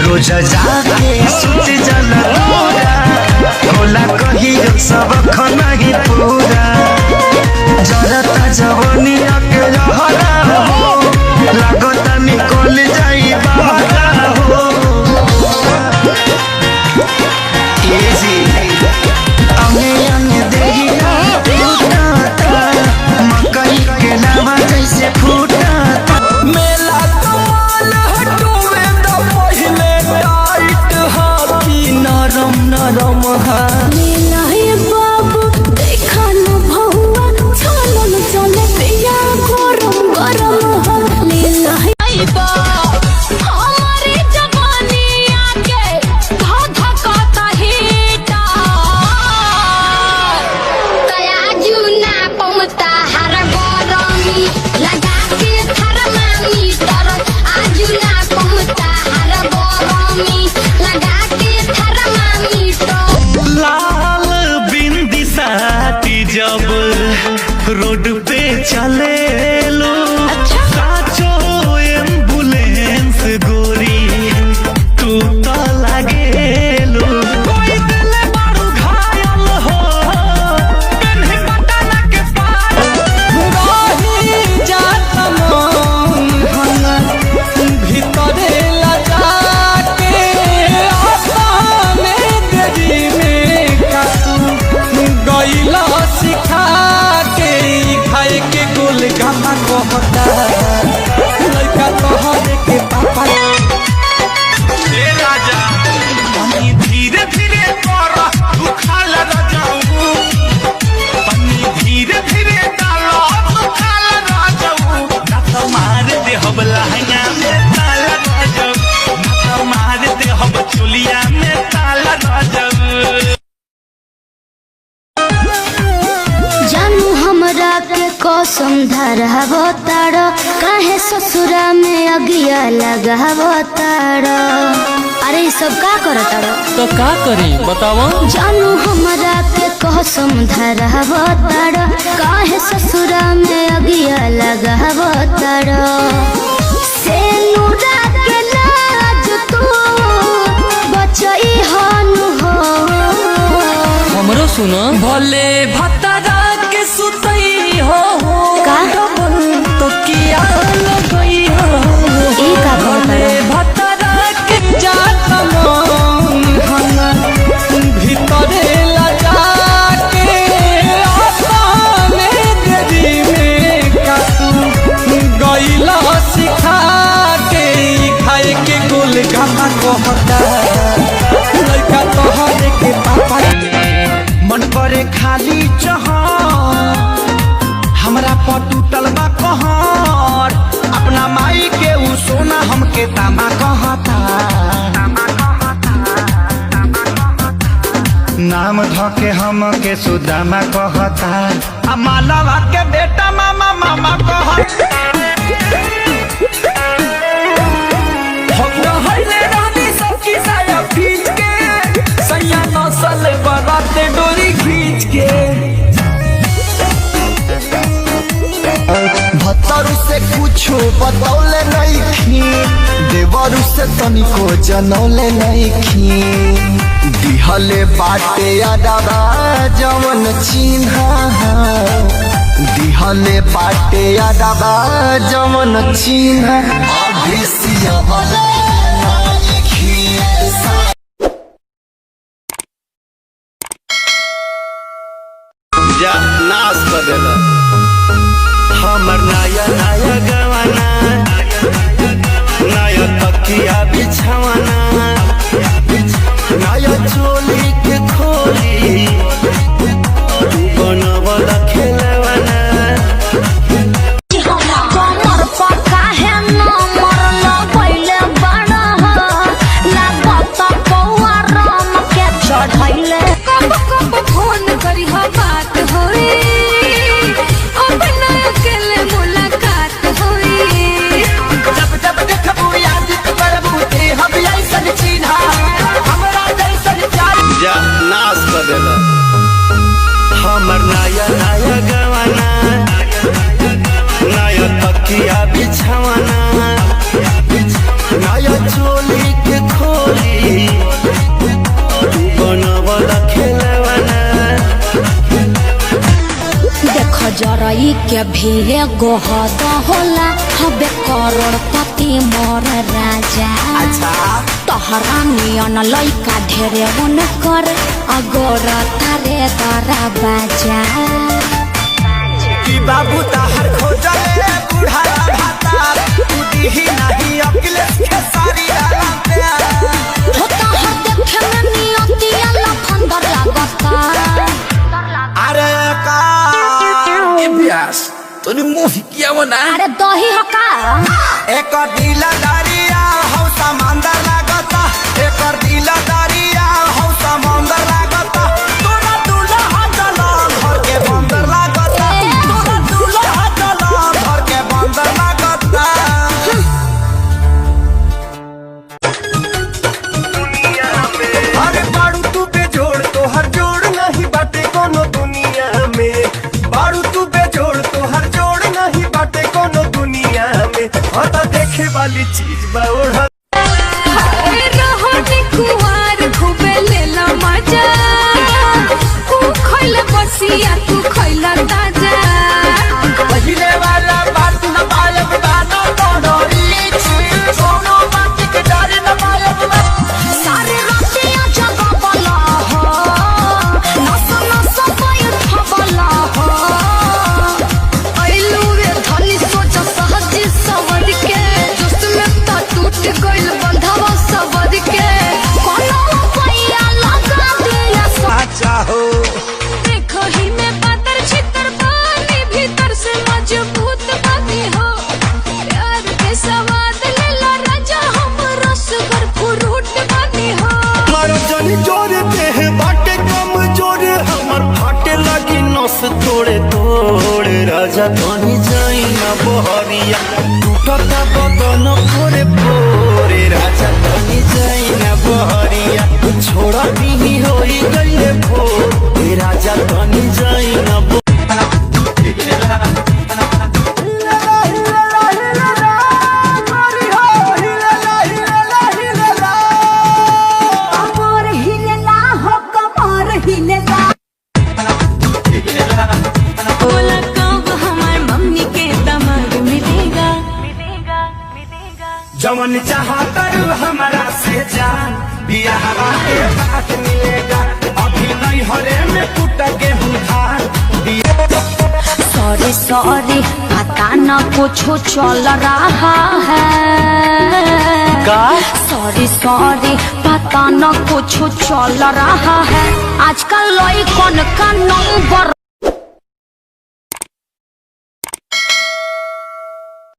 रोजा जाके सुत जला पूरा होला कही सब खाना ही पूरा जरता जवनिया के रहला हो लागता निकल जाई बहरा हो एजी अंगे अंगे देहिया टूटा मकई के लावा जैसे फूटा मेला कमाल हटुवे द पहिले टाइट हाथी नरम नरम हा मेला हे बाबू देखा न भौआ चलन चले पिया गरम गरम हा मेला हे हमारी जवानी आके धाधा काता हेटा तया जुना पमता हर गरमी लगा के थर्मामीटर आजुना पमता हर गरमी लगा के थर्मामीटर लाल बिंदी साथी जब रोड पे चले लो साचो एम्बुलेंस गोरी तू तो लगे लो कोई दिल बारू घायल हो कन्हे बटाला के पार रही जात मन हंगा भीतरे लगा के आसाने देरी में कातू गईला सिखा के खाए के गोल गामा कहता लड़का तोहरे के पापा ए राजा पानी धीरे धीरे कर तू खाल राजाऊ पानी धीरे धीरे डालो तू खाल राजाऊ ना तो मार दे हम लहंगा में ताला राजाऊ ना तो मार दे हम चुलिया में ताला राजाऊ जानू हमरा के कसम धरहबो तार काहे ससुरा में अगिया लगाबो तार अरे ई सब का करत तार तो का करी बतावा जानू हमरा के कसम धरहबो तार काहे ससुरा में अगिया लगाबो तार से नूरा के लाज तू बचई हनु हो हमरो सुनो भले भतरा के सुतई हो का तो किया लगई हो ई का भले भतरा के जात मन हंगा भीतरे लगा के आसाने देरी में कातू गईला सिखा के खाए के गोल गामा कहता लड़का तोहरे के पापा मन करे खाली जहाँ हमरा पर टूटल बा कहर अपना माई के उ सोना हमके तामा कहता नाम धके हमके सुदामा कहता आ मालवा के बेटा मामा मामा कहता हम रहले रानी सबकी साया खींच के सैया नसल बराते डोरी खींच के भत्तरू से कुछो बतौले नहीं खी देवरू से तनिको जनौले नहीं खी दिहले बाटे अडबा जवन चिन्हा दिहले बाटे अडबा जवन चिन्हा अभी सिया वाला जा नाश कर देला हमर नया नया गवाना नया तकिया बिछावाना नया चोली के खोली बनवला खेलवाना कमर पका है नंबर न पहिले बड़ा लागत पौआ राम के चढ़ैले कब कब फोन करी हा बात होई अब न अकेले मुलाकात होई जब जब देखबू याद करबू ते हम ऐसन चिन्हा हमरा जैसन चाल जा नाश कर देला हमर नया नया गवाना नया चोली के खोली बनवला खेलवाना देख जरई के भीड़े गोहद होला हबे करोड़पति मोर राजा। अच्छा तोहरा नियन लइका ढेरे कर अगोर तारे दरा बाजा। कि बाबू ताहर खोजले बूढ़ा भाता तू दिही नहीं अखिलेश के सारी प्यार हो तोहर देखे में नियतिया लफंदर लागता। अरे का प्यास तोनी मुंह किया वो ना अरे दही हो का एक ढीला दरिया हो समंदर लागता एक ढीला दरिया हो समंदर लागता तोरा दूल्हा चला घर के बंदर लागता तोरा दूल्हा चला घर के बंदर लागता अरे बाड़ू तू बेजोड़ तोहर जोड़ नहीं बाटे कोनो दुनिया में बाड़ू तू बेजोड़ तोहर जोड़ नहीं बाटे कोनो दुनिया में हटा देखे वाली चीज बा ओढ़ तू खैला ताजा पहिले वाला बात न पायब दाना तोड़ोरी सोनो बात के डर न पायब सारे रतिया जगह बला हो नस नस पाय थबला हो आइलू रे धनी सोच सहज सवर के जोश में टूट गइल बंधवा सवर के कोनो पैया लगा दिया अच्छा हो देखो ही में पातर छितर पानी भीतर से मजबूत बाती हो प्यार के सवाद लेला राजा हम रसगर फ्रूट बानी हो। मारो जनी जोरे पे बाटे कम जोरे हमर फाटे लगी नस तोड़े तोड़े राजा तनी जाई ना बहरिया टूटता बदन पोरे पोरे राजा तनी जाई ना बहरिया छोड़ा भी होई गइले भोर राजा तनी जाई ना कमर हिलेला हो कमर हिलेला बोला कब हमार मम्मी के दमाग मिलेगा जवन चाहा करू हमारा से जान बियाह के बात मिलेगा अभी नहीं हरे में टूट गेहूं धान सॉरी सॉरी पता न कुछ चल रहा है सॉरी सॉरी पता न कुछ चल रहा है आजकल लइकन का नंबर